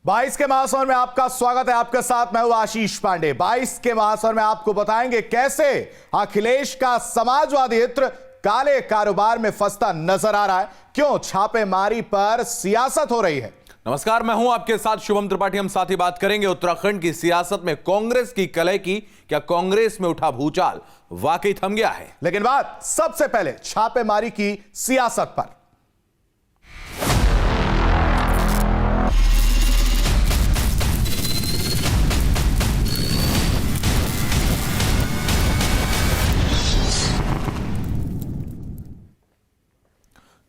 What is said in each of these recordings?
22 के महासौर में आपका स्वागत है। आपके साथ मैं हूं आशीष पांडे। 22 के महासौर में आपको बताएंगे कैसे अखिलेश का समाजवादी इत्र काले कारोबार में फंसता नजर आ रहा है, क्यों छापेमारी पर सियासत हो रही है। नमस्कार, मैं हूं आपके साथ शुभम त्रिपाठी। हम साथ ही बात करेंगे उत्तराखंड की सियासत में कांग्रेस की कलह की। क्या कांग्रेस में उठा भूचाल वाकई थम गया है? लेकिन बात सबसे पहले छापेमारी की सियासत पर।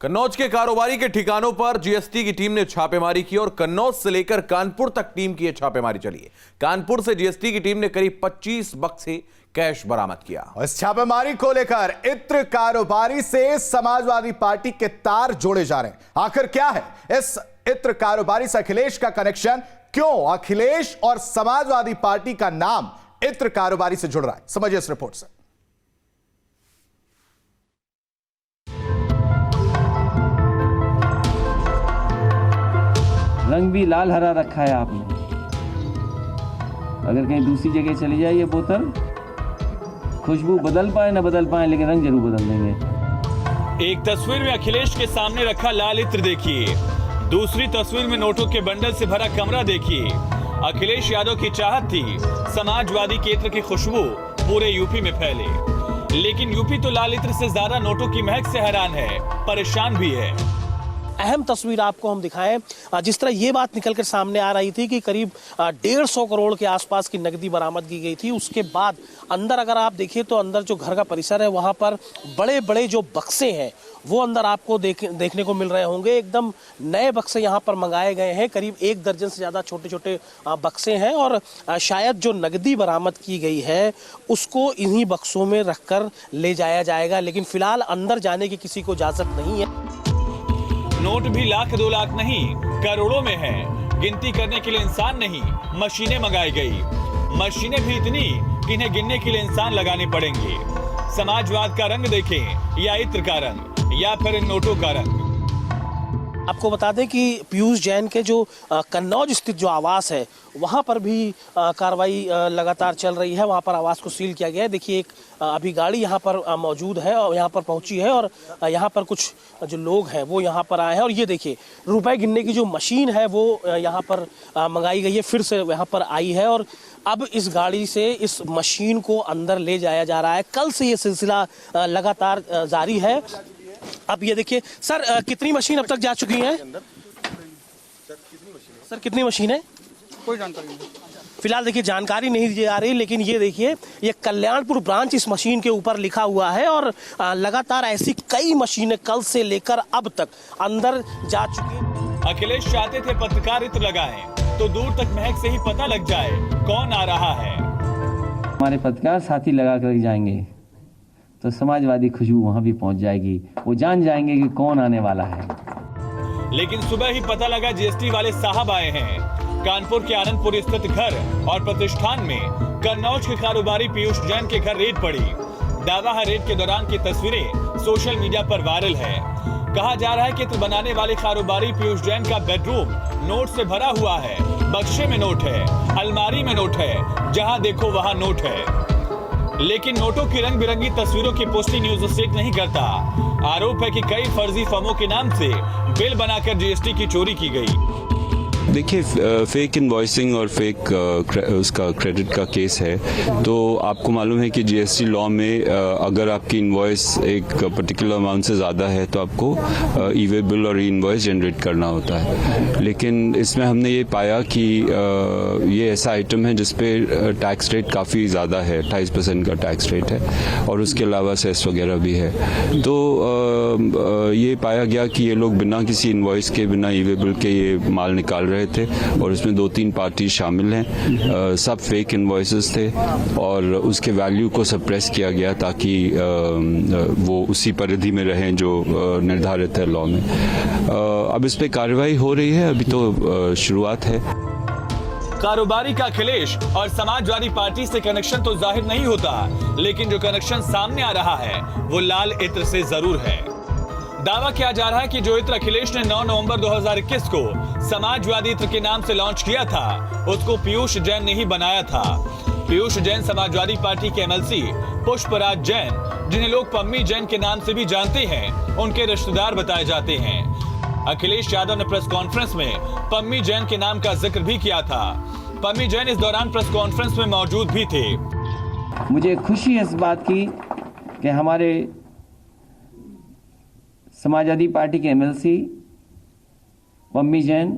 कन्नौज के कारोबारी के ठिकानों पर जीएसटी की टीम ने छापेमारी की और कन्नौज से लेकर कानपुर तक टीम की यह छापेमारी चली है। कानपुर से जीएसटी की टीम ने करीब 25 बक्से कैश बरामद किया। इस छापेमारी को लेकर इत्र कारोबारी से समाजवादी पार्टी के तार जोड़े जा रहे हैं। आखिर क्या है इस इत्र कारोबारी से अखिलेश का कनेक्शन? क्यों अखिलेश और समाजवादी पार्टी का नाम इत्र कारोबारी से जुड़ रहा है? समझिए इस रिपोर्ट से। रंग भी लाल हरा रखा है आपने। अगर कहीं दूसरी जगह चली जाए ये बोतल, खुशबू बदल पाए ना बदल पाए, लेकिन रंग जरूर बदल देंगे। एक तस्वीर में अखिलेश के सामने रखा लाल इत्र देखिए, दूसरी तस्वीर में नोटों के बंडल से भरा कमरा देखिए। अखिलेश यादव की चाहत थी समाजवादी के इत्र की खुशबू पूरे यूपी में फैले, लेकिन यूपी तो लाल इत्र से ज्यादा नोटों की महक से हैरान है, परेशान भी है। अहम तस्वीर आपको हम दिखाएं। जिस तरह ये बात निकलकर सामने आ रही थी कि करीब 150 करोड़ के आसपास की नकदी बरामद की गई थी। उसके बाद अंदर अगर आप देखिए तो अंदर जो घर का परिसर है वहां पर बड़े बड़े जो बक्से हैं वो अंदर आपको देखने को मिल रहे होंगे। एकदम नए बक्से यहाँ पर मंगाए गए हैं। करीब 1 दर्जन से ज़्यादा छोटे छोटे बक्से हैं और शायद जो नकदी बरामद की गई है उसको इन्हीं बक्सों में रखकर ले जाया जाएगा। लेकिन फिलहाल अंदर जाने की किसी को इजाज़त नहीं है। नोट भी लाख 2 लाख नहीं, करोड़ों में है। गिनती करने के लिए इंसान नहीं, मशीनें मंगाई गई। मशीनें भी इतनी कि इन्हें गिनने के लिए इंसान लगाने पड़ेंगे। समाजवाद का रंग देखें या इत्र का रंग या फिर इन नोटों का रंग। आपको बता दें कि पीयूष जैन के जो कन्नौज स्थित जो आवास है वहाँ पर भी कार्रवाई लगातार चल रही है। वहाँ पर आवास को सील किया गया है। देखिए एक अभी गाड़ी यहाँ पर मौजूद है और यहाँ पर पहुँची है और यहाँ पर कुछ जो लोग हैं वो यहाँ पर आए हैं। और ये देखिए रुपए गिनने की जो मशीन है वो यहाँ पर मंगाई गई है, फिर से यहाँ पर आई है और अब इस गाड़ी से इस मशीन को अंदर ले जाया जा रहा है। कल से ये सिलसिला लगातार जारी है। अब ये देखिए सर, कितनी मशीन अब तक जा चुकी हैं? सर कितनी मशीन है? कोई जानकारी नहीं। फिलहाल देखिए जानकारी नहीं दी जा रही, लेकिन ये देखिए ये कल्याणपुर ब्रांच इस मशीन के ऊपर लिखा हुआ है और लगातार ऐसी कई मशीनें कल से लेकर अब तक अंदर जा चुकी हैं। अखिलेश चाहते थे पत्रकार इत्र लगाएं तो दूर तक महक से ही पता लग जाए कौन आ रहा है। हमारे पत्रकार साथी लगा कर जाएंगे तो समाजवादी खुशबू वहां भी पहुंच जाएगी। वो जान जाएंगे कि कौन आने वाला है। लेकिन सुबह ही पता लगा जीएसटी वाले साहब आए हैं। कानपुर के आनंदपुर स्थित घर और प्रतिष्ठान में कन्नौज के कारोबारी पीयूष जैन के घर रेड पड़ी। दावा है रेड के दौरान की तस्वीरें सोशल मीडिया पर वायरल है। कहा जा रहा है कि इत्र बनाने वाले कारोबारी पीयूष जैन का बेडरूम नोट से भरा हुआ है। बक्से में नोट है, अलमारी में नोट है, जहां देखो वहां नोट है। लेकिन नोटों की रंग बिरंगी तस्वीरों की पुष्टि न्यूज स्टेट नहीं करता। आरोप है कि कई फर्जी फर्मों के नाम से बिल बनाकर जीएसटी की चोरी की गई। देखिए, फेक इनवॉइसिंग और फेक उसका क्रेडिट का केस है। तो आपको मालूम है कि जीएसटी लॉ में अगर आपकी इनवॉइस एक पर्टिकुलर अमाउंट से ज़्यादा है तो आपको ई वे बिल और ई इनवॉइस जनरेट करना होता है। लेकिन इसमें हमने ये पाया कि ये ऐसा आइटम है जिसपे टैक्स रेट काफ़ी ज़्यादा है, 28% का टैक्स रेट है और उसके अलावा सेस वगैरह भी है। तो ये पाया गया कि ये लोग बिना किसी इनवॉइस के, बिना ई वे बिल के ये माल निकाल रहे थे और इसमें 2-3 पार्टी शामिल हैं। सब फेक इनवॉइसेस थे और उसके वैल्यू को सप्रेस किया गया ताकि वो उसी परिधि में रहें जो निर्धारित है लॉ में। अब इस पे कार्रवाई हो रही है, अभी तो शुरुआत है। कारोबारी का अखिलेश और समाजवादी पार्टी से कनेक्शन तो जाहिर नहीं होता, लेकिन जो कनेक्शन सामने आ रहा है वो लाल इत्र से जरूर है। दावा किया जा रहा है कि जो इत्र अखिलेश ने 9 नवंबर 2021 को समाजवादी इत्र के नाम से लॉन्च किया था, उसको पीयूष जैन ने ही बनाया था। पीयूष जैन समाजवादी पार्टी के एमएलसी पुष्पराज जैन, जिन्हें लोग पम्मी जैन के नाम से भी जानते हैं, उनके रिश्तेदार बताए जाते हैं। अखिलेश यादव ने प्रेस कॉन्फ्रेंस में पम्मी जैन के नाम का जिक्र भी किया था। पम्मी जैन इस दौरान प्रेस कॉन्फ्रेंस में मौजूद भी थे। मुझे खुशी है इस बात की कि हमारे समाजवादी पार्टी के एमएलसी पम्मी जैन,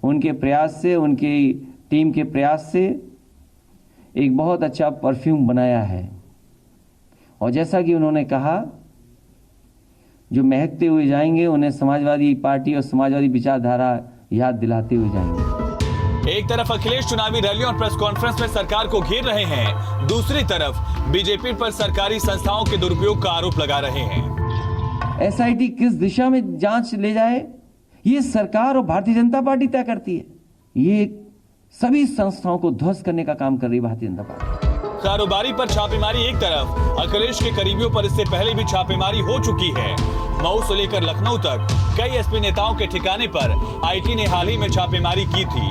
उनके प्रयास से, उनकी टीम के प्रयास से एक बहुत अच्छा परफ्यूम बनाया है। और जैसा कि उन्होंने कहा, जो महकते हुए जाएंगे उन्हें समाजवादी पार्टी और समाजवादी विचारधारा याद दिलाते हुए जाएंगे। एक तरफ अखिलेश चुनावी रैलियों और प्रेस कॉन्फ्रेंस में सरकार को घेर रहे हैं, दूसरी तरफ बीजेपी पर सरकारी संस्थाओं के दुरुपयोग का आरोप लगा रहे हैं। एसआईटी किस दिशा में जांच ले जाए, ये सरकार और भारतीय जनता पार्टी तय करती है। ये सभी संस्थाओं को ध्वस्त करने का काम कर रही भारतीय जनता पार्टी। कारोबारी पर छापेमारी एक तरफ, अखिलेश के करीबियों पर इससे पहले भी छापेमारी हो चुकी है। मऊ से लेकर लखनऊ तक कई एसपी नेताओं के ठिकाने पर आईटी ने हाल ही में छापेमारी की थी।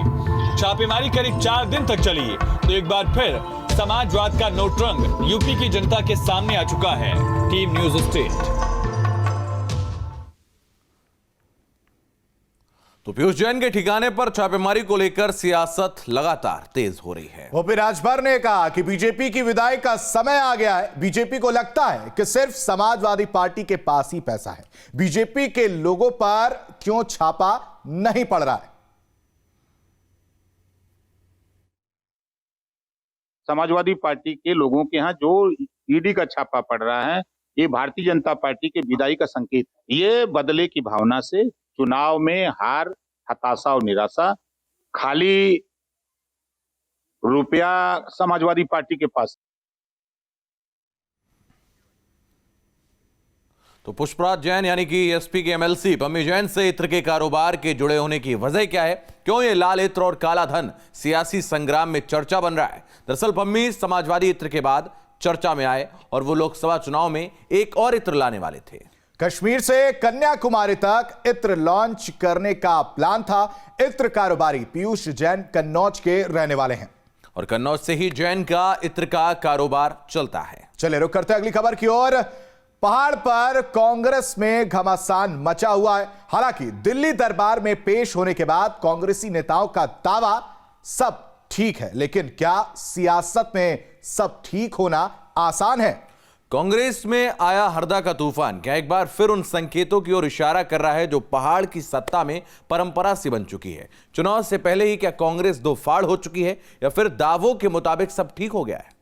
छापेमारी करीब 4 दिन तक चली, तो एक बार फिर समाजवाद का नोट रंग यूपी की जनता के सामने आ चुका है। Team news state. तो पीयूष जैन के ठिकाने पर छापेमारी को लेकर सियासत लगातार तेज हो रही है। ओपी राजभर ने कहा कि बीजेपी की विदाई का समय आ गया है। बीजेपी को लगता है कि सिर्फ समाजवादी पार्टी के पास ही पैसा है, बीजेपी के लोगों पर क्यों छापा नहीं पड़ रहा है। समाजवादी पार्टी के लोगों के यहाँ जो ईडी का छापा पड़ रहा है, ये भारतीय जनता पार्टी के विदाई का संकेत। ये बदले की भावना से चुनाव में हार, हताशा और निराशा, खाली रुपया समाजवादी पार्टी के पास। तो पुष्पराज जैन यानी कि एसपी के एमएलसी पम्मी जैन से इत्र के कारोबार के जुड़े होने की वजह क्या है? क्यों ये लाल इत्र और काला धन सियासी संग्राम में चर्चा बन रहा है? दरअसल पम्मी समाजवादी इत्र के बाद चर्चा में आए और वो लोकसभा चुनाव में एक और इत्र लाने वाले थे। कश्मीर से कन्याकुमारी तक इत्र लॉन्च करने का प्लान था। इत्र कारोबारी पीयूष जैन कन्नौज के रहने वाले हैं और कन्नौज से ही जैन का इत्र का कारोबार चलता है। चलिए रुक करते हैं अगली खबर की ओर। पहाड़ पर कांग्रेस में घमासान मचा हुआ है। हालांकि दिल्ली दरबार में पेश होने के बाद कांग्रेसी नेताओं का दावा सब ठीक है, लेकिन क्या सियासत में सब ठीक होना आसान है? कांग्रेस में आया हरदा का तूफान क्या एक बार फिर उन संकेतों की ओर इशारा कर रहा है जो पहाड़ की सत्ता में परंपरा सी बन चुकी है? चुनाव से पहले ही क्या कांग्रेस दो फाड़ हो चुकी है या फिर दावों के मुताबिक सब ठीक हो गया है?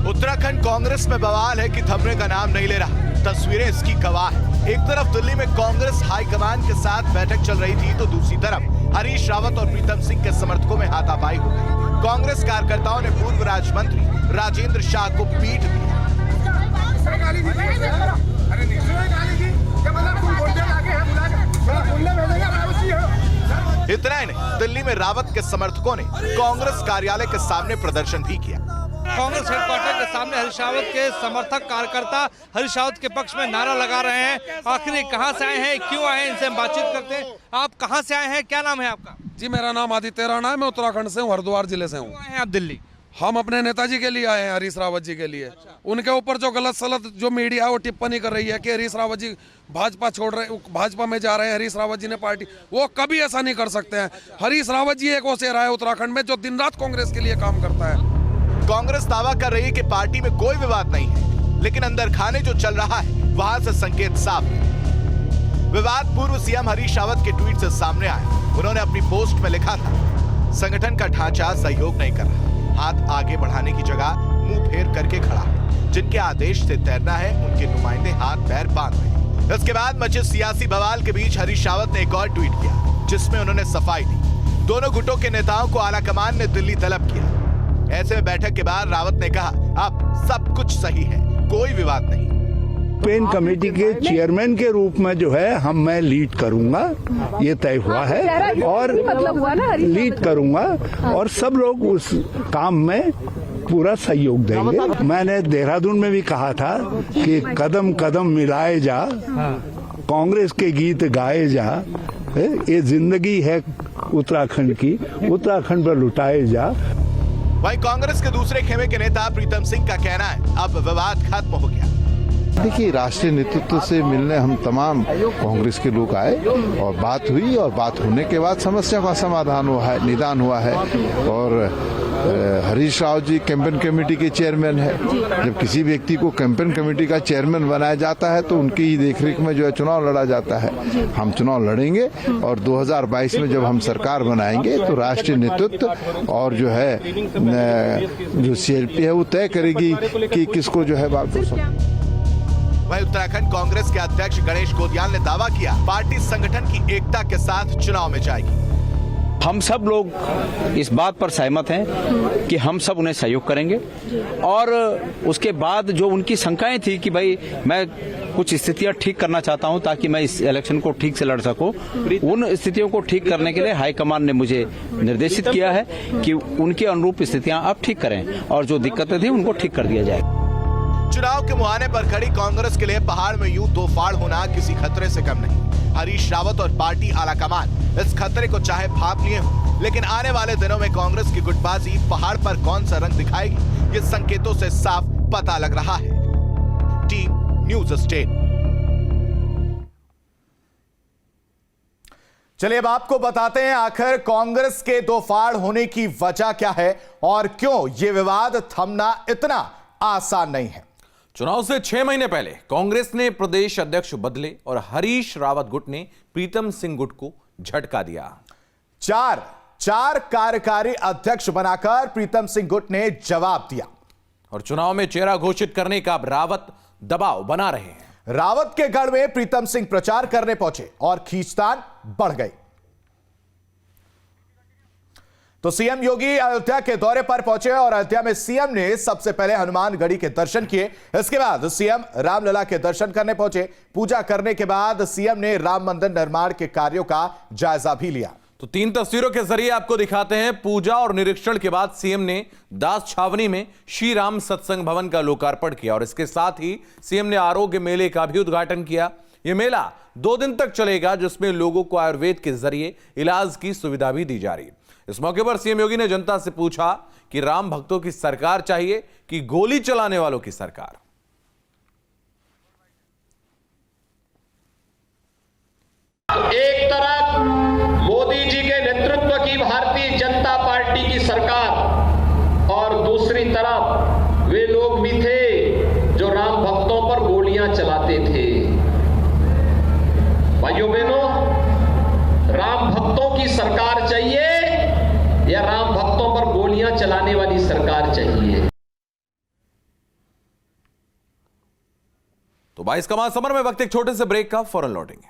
उत्तराखंड कांग्रेस में बवाल है कि थमने का नाम नहीं ले रहा। तस्वीरें इसकी गवाह है। एक तरफ दिल्ली में कांग्रेस हाईकमान के साथ बैठक चल रही थी, तो दूसरी तरफ हरीश रावत और प्रीतम सिंह के समर्थकों में हाथापाई हो गई। कांग्रेस कार्यकर्ताओं ने पूर्व राज्य मंत्री राजेंद्र शाह को पीट दिया। इतना ही नहीं, दिल्ली में रावत के समर्थकों ने कांग्रेस कार्यालय के सामने प्रदर्शन भी किया। कांग्रेस हेडक्वार्टर के सामने हरीश रावत के समर्थक कार्यकर्ता हरीश रावत के पक्ष में नारा लगा रहे हैं। आखिर ये कहां से आए हैं, क्यों आए हैं, इनसे हम बातचीत करते हैं। आप कहां से आए हैं, क्या नाम है आपका? जी मेरा नाम आदित्य राणा है, मैं उत्तराखंड से हूँ, हरिद्वार जिले से हूँ। क्यों आए हैं आप दिल्ली? हम अपने नेताजी के लिए आए हैं, हरीश रावत जी के लिए। उनके ऊपर जो गलत सलत जो मीडिया वो टिप्पणी कर रही है कि हरीश रावत जी भाजपा छोड़ रहे, भाजपा में जा रहे हैं, हरीश रावत जी ने पार्टी, वो कभी ऐसा नहीं कर सकते हैं। हरीश रावत जी एक वो चेहरा है उत्तराखंड में जो दिन रात कांग्रेस के लिए काम करता है। कांग्रेस दावा कर रही है कि पार्टी में कोई विवाद नहीं है, लेकिन अंदर खाने जो चल रहा है वहां से संकेत साफ है। विवाद पूर्व सीएम हरीश रावत के ट्वीट से सामने आया। उन्होंने अपनी पोस्ट में लिखा था, संगठन का ढांचा सहयोग नहीं कर रहा, हाथ आगे बढ़ाने की जगह मुंह फेर करके खड़ा है, जिनके आदेश से तैरना है उनके नुमाइंदे हाथ पैर बांध रहे। इसके बाद मचे सियासी बवाल के बीच हरीश रावत ने एक और ट्वीट किया, जिसमें उन्होंने सफाई दी। दोनों गुटों के नेताओं को आलाकमान ने दिल्ली तलब किया। ऐसे में बैठक के बाद रावत ने कहा, अब सब कुछ सही है, कोई विवाद नहीं। कैंपेन कमेटी के चेयरमैन के रूप में जो है मैं लीड करूंगा, ये तय हुआ है और लीड करूंगा और सब लोग उस काम में पूरा सहयोग देंगे। मैंने देहरादून में भी कहा था कि कदम कदम मिलाए जा, कांग्रेस के गीत गाए जा, ये जिंदगी है उत्तराखंड की, उत्तराखंड पर लुटाए जा। वहीं कांग्रेस के दूसरे खेमे के नेता प्रीतम सिंह का कहना है अब विवाद खत्म हो गया। देखिए, राष्ट्रीय नेतृत्व से मिलने हम तमाम कांग्रेस के लोग आए और बात हुई और बात होने के बाद समस्या का समाधान हुआ है, निदान हुआ है। और हरीश राव जी कैंपेन कमेटी के चेयरमैन है। जब किसी व्यक्ति को कैंपेन कमेटी का चेयरमैन बनाया जाता है तो उनकी ही देखरेख में जो है चुनाव लड़ा जाता है। हम चुनाव लड़ेंगे और 2022 में जब हम सरकार बनाएंगे तो राष्ट्रीय नेतृत्व और जो है जो CLP है वो तय करेगी कि किसको जो है बात। वहीं उत्तराखंड कांग्रेस के अध्यक्ष गणेश गोदियाल ने दावा किया पार्टी संगठन की एकता के साथ चुनाव में जाएगी। हम सब लोग इस बात पर सहमत हैं कि हम सब उन्हें सहयोग करेंगे और उसके बाद जो उनकी शंकाएं थी कि भाई मैं कुछ स्थितियां ठीक करना चाहता हूं ताकि मैं इस इलेक्शन को ठीक से लड़ सकूं, उन स्थितियों को ठीक करने के लिए हाईकमान ने मुझे निर्देशित किया है कि उनके अनुरूप स्थितियां आप ठीक करें और जो दिक्कतें थी उनको ठीक कर दिया जाए। चुनाव के मुहाने पर खड़ी कांग्रेस के लिए पहाड़ में यूं दो फाड़ होना किसी खतरे से कम नहीं। हरीश रावत और पार्टी आलाकमान इस खतरे को चाहे भांप लिए हो, लेकिन आने वाले दिनों में कांग्रेस की गुटबाजी पहाड़ पर कौन सा रंग दिखाएगी, ये संकेतों से साफ पता लग रहा है। Team news state. चलिए अब आपको बताते हैं आखिर कांग्रेस के दो फाड़ होने की वजह क्या है और क्यों ये विवाद थमना इतना आसान नहीं है। चुनाव से 6 महीने पहले कांग्रेस ने प्रदेश अध्यक्ष बदले और हरीश रावत गुट ने प्रीतम सिंह गुट को झटका दिया। चार कार्यकारी अध्यक्ष बनाकर प्रीतम सिंह गुट ने जवाब दिया और चुनाव में चेहरा घोषित करने का अब रावत दबाव बना रहे हैं। रावत के गढ़ में प्रीतम सिंह प्रचार करने पहुंचे और खींचतान बढ़ गई। तो सीएम योगी अयोध्या के दौरे पर पहुंचे और अयोध्या में सीएम ने सबसे पहले हनुमानगढ़ी के दर्शन किए। इसके बाद सीएम रामलला के दर्शन करने पहुंचे। पूजा करने के बाद सीएम ने राम मंदिर निर्माण के कार्यों का जायजा भी लिया। तो 3 तस्वीरों के जरिए आपको दिखाते हैं। पूजा और निरीक्षण के बाद सीएम ने दास छावनी में श्री राम सत्संग भवन का लोकार्पण किया और इसके साथ ही सीएम ने आरोग्य मेले का भी उद्घाटन किया। यह मेला 2 दिन तक चलेगा, जिसमें लोगों को आयुर्वेद के जरिए इलाज की सुविधा भी दी जा रही है। इस मौके पर सीएम योगी ने जनता से पूछा कि राम भक्तों की सरकार चाहिए कि गोली चलाने वालों की सरकार। एक तरफ मोदी जी के नेतृत्व की भारतीय जनता पार्टी की सरकार और दूसरी तरफ वे लोग भी थे जो राम भक्तों पर गोलियां चलाते थे। भाइयों बहनों, राम भक्तों की सरकार चाहिए या राम भक्तों पर गोलियां चलाने वाली सरकार चाहिए? तो 22 का महासमर में वक्त एक छोटे से ब्रेक का, फौरन लौटेंगे।